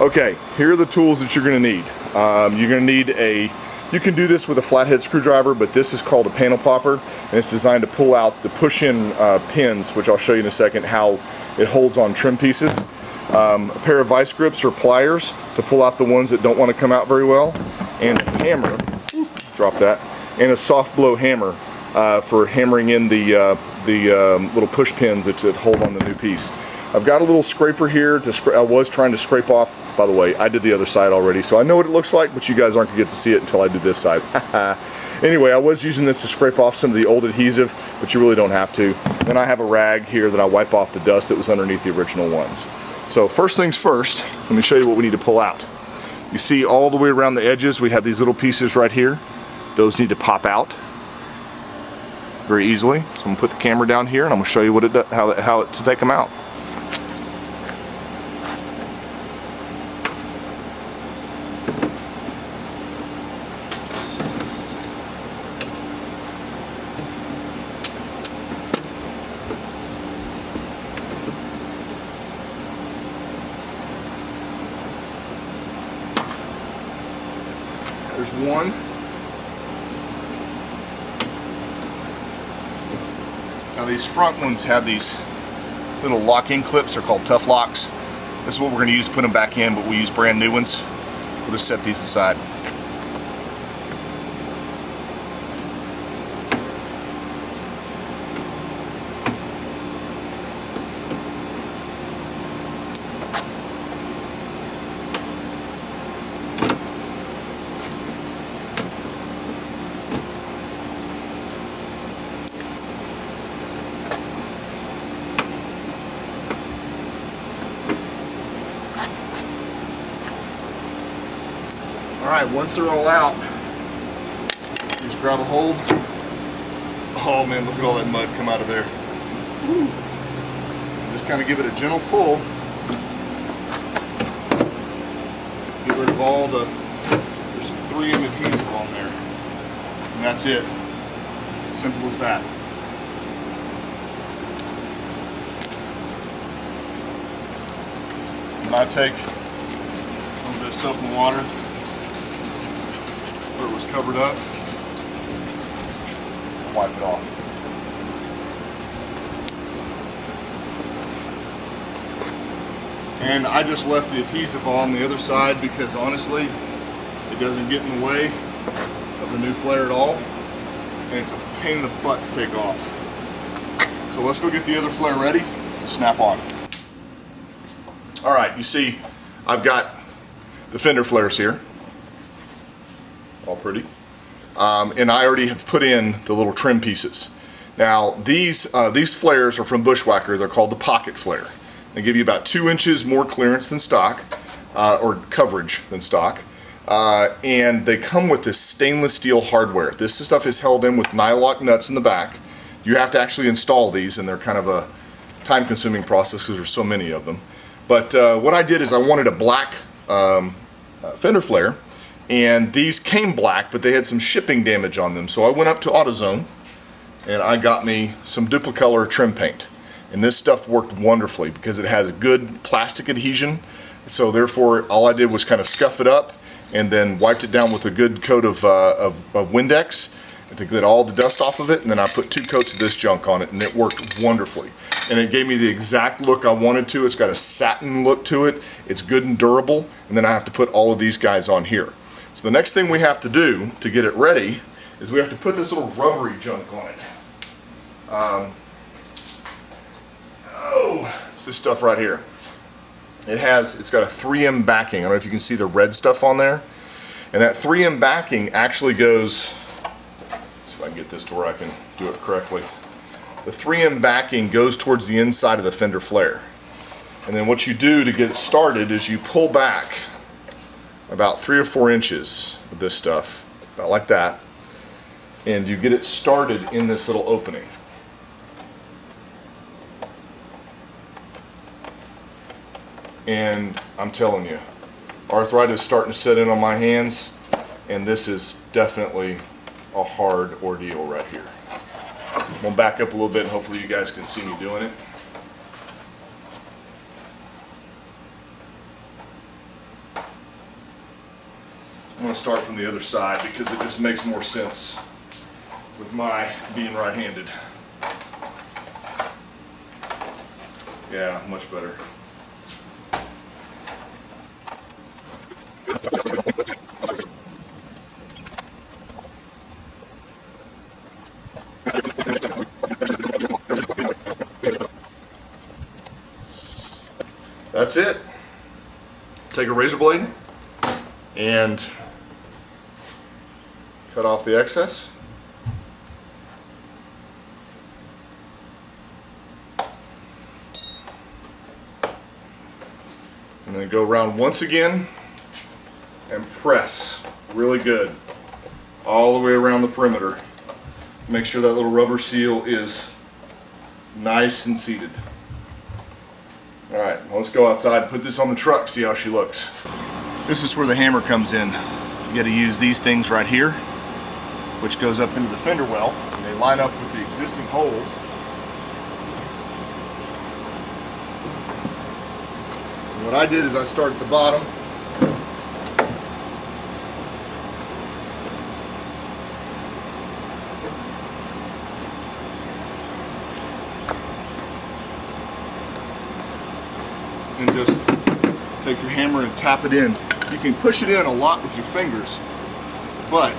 Okay, here are the tools that you're going to need. You're going to need you can do this with a flathead screwdriver, but this is called a panel popper, and it's designed to pull out the push-in pins, which I'll show you in a second how it holds on trim pieces. A pair of vice grips or pliers to pull out the ones that don't want to come out very well, and a hammer, drop that, and a soft blow hammer for hammering in the little push pins that hold on the new piece. I've got a little scraper here to I was trying to scrape off. By the way, I did the other side already, so I know what it looks like, but you guys aren't going to get to see it until I do this side. Anyway, I was using this to scrape off some of the old adhesive, but you really don't have to. Then I have a rag here that I wipe off the dust that was underneath the original ones. So first things first, let me show you what we need to pull out. You see all the way around the edges, we have these little pieces right here. Those need to pop out very easily. So I'm going to put the camera down here and I'm going to show you what it does, how to take them out. There's one. Now these front ones have these little locking clips. They're called Tough Locks. This is what we're going to use to put them back in, but we use brand new ones. We'll just set these aside. Alright, once they're all out, just grab a hold. Oh man, look at all that mud come out of there. Woo. Just kind of give it a gentle pull. Get rid of all the, there's some 3M adhesive on there. And that's it. Simple as that. And I take a little bit of soap and water where it was covered up, wipe it off. And I just left the adhesive on the other side because honestly it doesn't get in the way of the new flare at all, and it's a pain in the butt to take off. So let's go get the other flare ready to snap on. Alright, you see I've got the fender flares here. All pretty. And I already have put in the little trim pieces. Now these flares are from Bushwhacker. They're called the Pocket Flare. They give you about 2 inches more clearance than stock, or coverage than stock. And they come with this stainless steel hardware. This stuff is held in with nylock nuts in the back. You have to actually install these, and they're kind of a time-consuming process because there's so many of them. But what I did is I wanted a black fender flare. And these came black, but they had some shipping damage on them. So I went up to AutoZone and I got me some duplicolor trim paint. And this stuff worked wonderfully because it has a good plastic adhesion. So therefore, all I did was kind of scuff it up and then wiped it down with a good coat of Windex to get all the dust off of it. And then I put 2 coats of this junk on it, and it worked wonderfully. And it gave me the exact look I wanted to. It's got a satin look to it. It's good and durable. And then I have to put all of these guys on here. So the next thing we have to do to get it ready is we have to put this little rubbery junk on it. It's this stuff right here. It's got a 3M backing. I don't know if you can see the red stuff on there. And that 3M backing actually goes, let's see if I can get this to where I can do it correctly. The 3M backing goes towards the inside of the fender flare. And then what you do to get it started is you pull back about 3 or 4 inches of this stuff, about like that, and you get it started in this little opening. And I'm telling you, arthritis is starting to set in on my hands, and this is definitely a hard ordeal right here. I'm going to back up a little bit and hopefully you guys can see me doing it. I'm going to start from the other side because it just makes more sense with my being right-handed. Yeah, much better. That's it. Take a razor blade and cut off the excess. And then go around once again and press really good all the way around the perimeter. Make sure that little rubber seal is nice and seated. Alright, let's go outside and put this on the truck, see how she looks. This is where the hammer comes in. You got to use these things right here, which goes up into the fender well. And they line up with the existing holes. And what I did is I start at the bottom. And just take your hammer and tap it in. You can push it in a lot with your fingers, but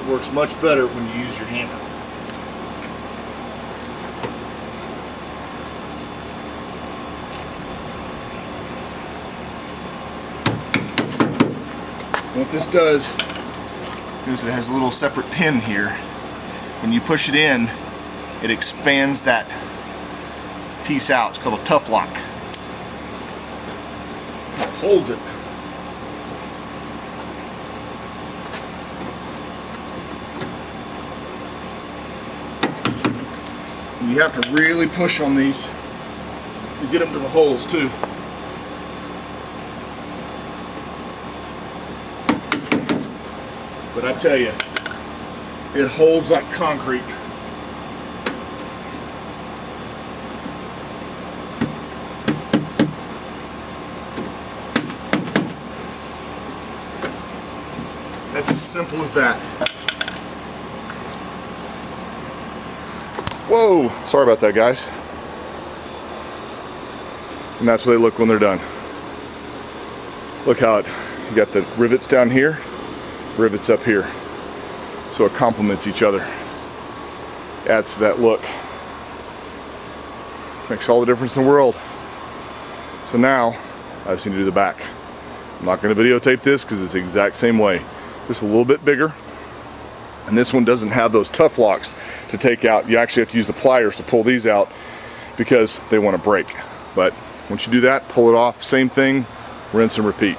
it works much better when you use your hammer. What this does is it has a little separate pin here. When you push it in, it expands that piece out. It's called a tough lock. It holds it. And you have to really push on these to get them to the holes too. But I tell you, it holds like concrete. That's as simple as that. Whoa, sorry about that, guys. And that's how they look when they're done. Look how you got the rivets down here, rivets up here. So it complements each other. Adds to that look. Makes all the difference in the world. So now, I just need to do the back. I'm not going to videotape this because it's the exact same way. Just a little bit bigger, and this one doesn't have those tough locks to take out. You actually have to use the pliers to pull these out because they want to break. But once you do that, pull it off, same thing, rinse and repeat.